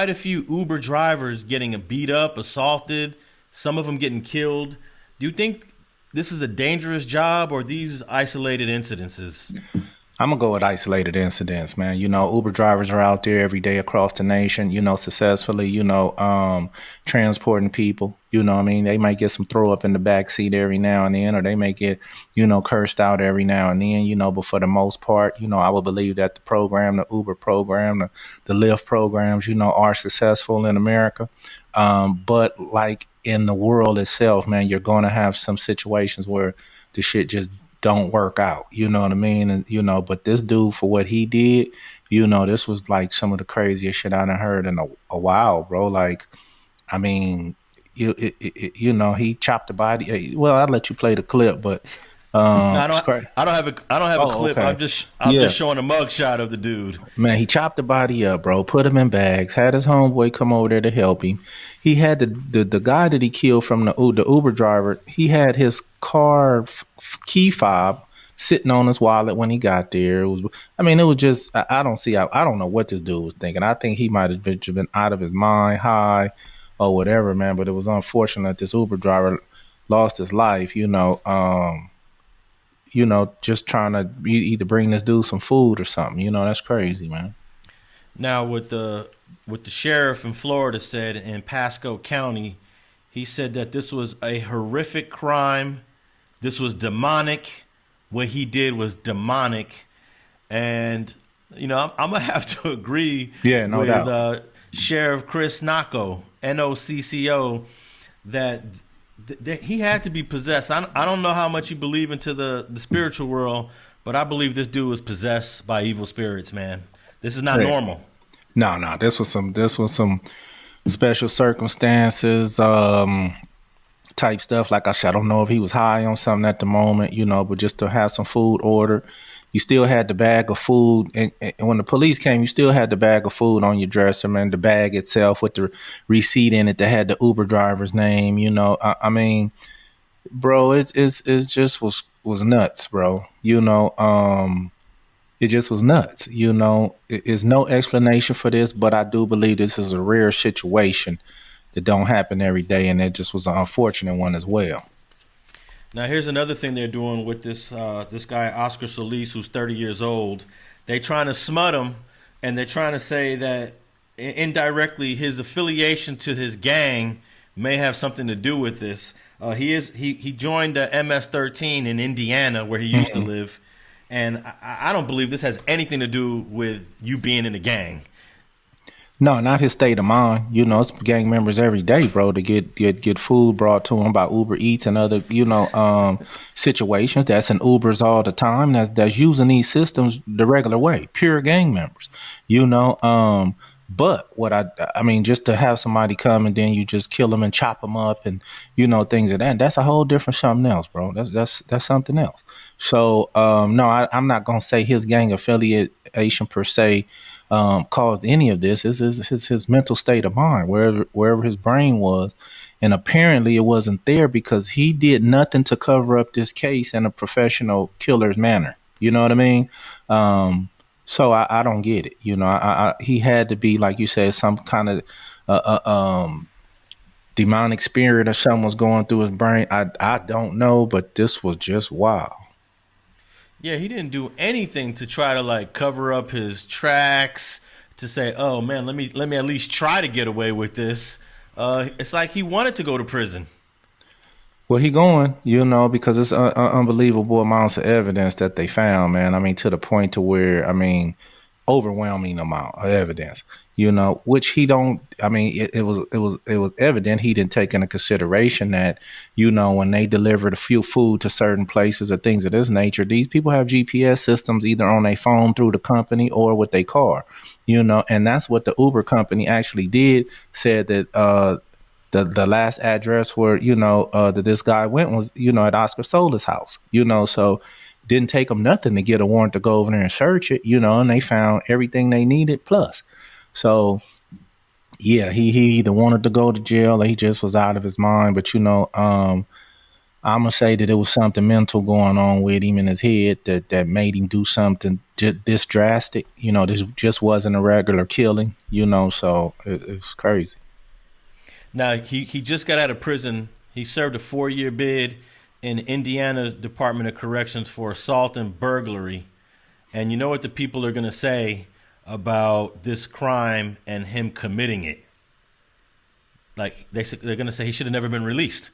quite a few Uber drivers getting beat up, assaulted, some of them getting killed. Do you think this is a dangerous job or these isolated incidences? I'm gonna go with isolated incidents, man. Uber drivers are out there every day across the nation, successfully, transporting people. What I mean, they might get some throw up in the back seat every now and then, or they may get, cursed out every now and then, but for the most part, I would believe that the Uber program, the Lyft programs, are successful in America. But like in the world itself, man, you're going to have some situations where the shit just don't work out. You know what I mean? And but this dude for what he did, this was like some of the craziest shit I done heard in a while, bro. Like, I mean, he chopped the body. Well, I'll let you play the clip, but No, I it's don't. crazy. I don't have a Oh, clip. okay. I'm Yeah. just showing a mugshot of the dude. Man, he chopped the body up, bro. Put him in bags. Had his homeboy come over there to help him. He had the guy that he killed from the Uber driver. He had his car key fob sitting on his wallet when he got there. It was just. I don't see. I don't know what this dude was thinking. I think he might have been out of his mind, high, or whatever, man. But it was unfortunate this Uber driver lost his life. Just trying to either bring this dude some food or something. That's crazy, man. Now, what the sheriff in Florida said in Pasco County, he said that this was a horrific crime. This was demonic. What he did was demonic, and I'm gonna have to agree Yeah, no with doubt. Sheriff Chris Nocco, Nocco, that he had to be possessed. I don't know how much you believe into the spiritual world, but I believe this dude was possessed by evil spirits, man. This is not Yeah. normal. No. This was some special circumstances, type stuff. Like I said, I don't know if he was high on something at the moment, but just to have some food ordered. You still had the bag of food, and when the police came, you still had the bag of food on your dresser, man. The bag itself with the receipt in it that had the Uber driver's name. Bro, it's just was nuts, bro. It just was nuts. Is no explanation for this, but I do believe this is a rare situation that don't happen every day, and it just was an unfortunate one as well. Now, here's another thing they're doing with this guy Oscar Solis, who's 30 years old. They trying to smut him, and they're trying to say that indirectly his affiliation to his gang may have something to do with this. He joined MS13 in Indiana, where he used to Mm-mm. live, and I don't believe this has anything to do with you being in a gang. No, not his state of mind. It's gang members every day, bro, to get food brought to them by Uber Eats and other, situations. That's in Ubers all the time. That's using these systems the regular way. Pure gang members, you know. But what I mean, just to have somebody come and then you just kill them and chop them up and things of that. That's a whole different something else, bro. That's something else. So no, I'm not gonna say his gang affiliation per se caused any of this. Is his mental state of mind, wherever his brain was, and apparently it wasn't there because he did nothing to cover up this case in a professional killer's manner. You know what I mean? So I don't get it. He had to be like you said, some kind of demonic spirit or something was going through his brain. I don't know, but this was just wild. Yeah, he didn't do anything to try to like cover up his tracks to say, "Oh man, let me at least try to get away with this." It's like he wanted to go to prison. Well, he going, because it's unbelievable amounts of evidence that they found, man. I mean, to the point to where, I mean, overwhelming amount of evidence, which he don't. I mean, it was evident he didn't take into consideration that, when they delivered a few food to certain places or things of this nature, these people have GPS systems either on their phone through the company or with their car, and that's what the Uber company actually did. Said that the last address where that this guy went was at Oscar Solis' house. So didn't take them nothing to get a warrant to go over there and search it. And they found everything they needed plus. So yeah, he either wanted to go to jail or he just was out of his mind. But I'm gonna say that it was something mental going on with him in his head that made him do something this drastic. You know, this just wasn't a regular killing. You know, so it's crazy. Now he just got out of prison. He served a 4-year bid in Indiana Department of Corrections for assault and burglary. And you know what the people are gonna say about this crime and him committing it? Like they're gonna say he should have never been released.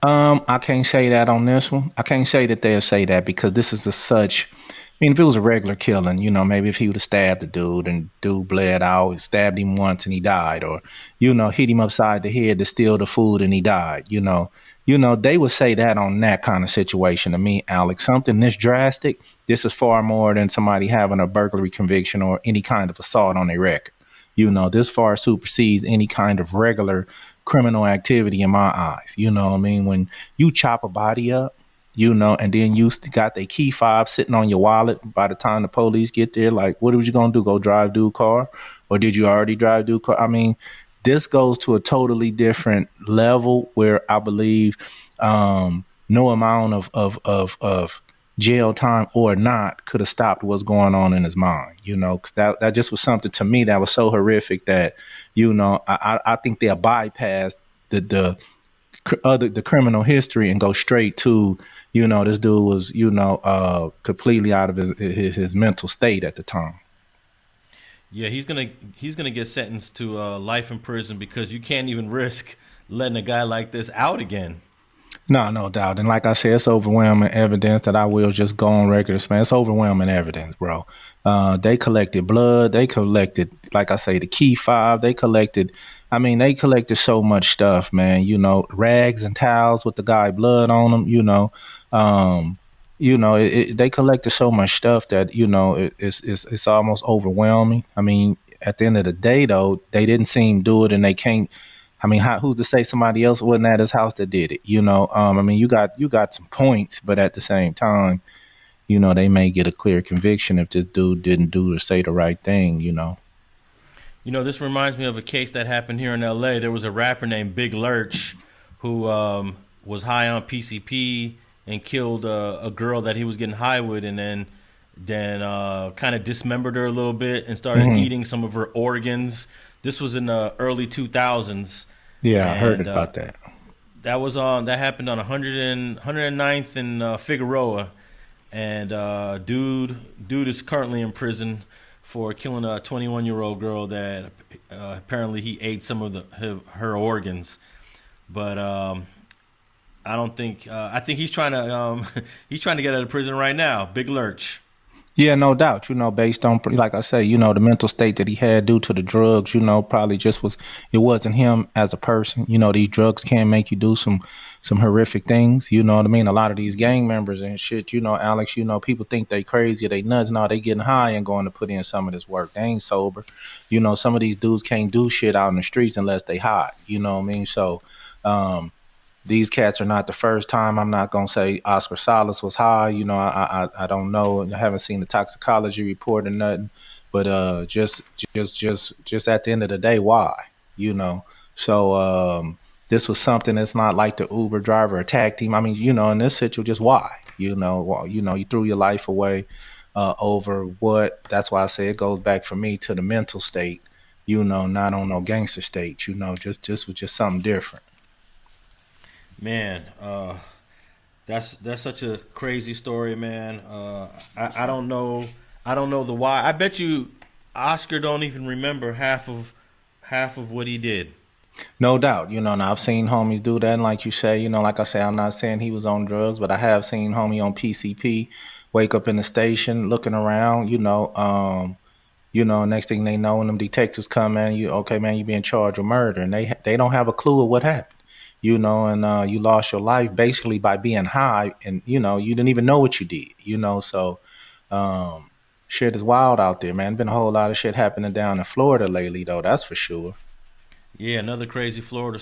I can't say that on this one. I can't say that they'll say that because this is a such. I mean, if it was a regular killing, you know, maybe if he would have stabbed the dude and dude bled out, stabbed him once and he died, or you know, hit him upside the head to steal the food and he died. They would say that on that kind of situation to me, Alex. Something this drastic, this is far more than somebody having a burglary conviction or any kind of assault on their record. This far supersedes any kind of regular criminal activity in my eyes. You know what I mean? When you chop a body up, and then you got the key fob sitting on your wallet by the time the police get there, like, what was you going to do? Go drive dude car? Or did you already drive dude car? I mean, this goes to a totally different level where I believe no amount of jail time or not could have stopped what's going on in his mind, because that just was something to me that was so horrific that, I think they'll bypass the criminal history and go straight to, this dude was, completely out of his mental state at the time. Yeah, he's gonna get sentenced to life in prison because you can't even risk letting a guy like this out again. No, no doubt. And like I said, it's overwhelming evidence that I will just go on record, man. It's overwhelming evidence, bro. They collected blood. They collected, like I say, the key fob. They collected so much stuff, man. Rags and towels with the guy blood on them, they collected so much stuff that, it's almost overwhelming. I mean, at the end of the day, though, they didn't seem to do it and they can't. I mean, who's to say somebody else wasn't at his house that did it? You got some points, but at the same time, they may get a clear conviction if this dude didn't do or say the right thing. This reminds me of a case that happened here in L.A. There was a rapper named Big Lurch who was high on PCP and killed a girl that he was getting high with, and then kind of dismembered her a little bit and started eating some of her organs. This was in the early 2000s. Yeah, I heard about that. That happened on 109th and Figueroa, and dude is currently in prison for killing a 21-year-old girl that apparently he ate some of her organs. But I don't think I think he's trying to he's trying to get out of prison right now. Big Lurch. Yeah, no doubt. Based on, like I say, the mental state that he had due to the drugs, probably it wasn't him as a person. These drugs can make you do some horrific things. You know what I mean? A lot of these gang members and shit, Alex, people think they crazy or they nuts. No, they getting high and going to put in some of this work. They ain't sober. Some of these dudes can't do shit out in the streets unless they hot. You know what I mean? So, these cats are not the first time. I'm not gonna say Oscar Solis was high. I don't know. I haven't seen the toxicology report or nothing. But just at the end of the day, why? So this was something that's not like the Uber driver attacked him. I mean, in this situation, just why? You threw your life away over what? That's why I say it goes back for me to the mental state. Not on no gangster state. Just was just something different. Man, that's such a crazy story, man. I don't know. I don't know the why. I bet you Oscar don't even remember half of what he did. No doubt. Now I've seen homies do that, and like you say, like I say, I'm not saying he was on drugs, but I have seen homie on PCP wake up in the station looking around. Next thing they know, when them detectives come in, okay, man, you being charged with murder, and they don't have a clue of what happened. And you lost your life basically by being high, and you didn't even know what you did. So shit is wild out there, man. Been a whole lot of shit happening down in Florida lately, though. That's for sure. Yeah, another crazy Florida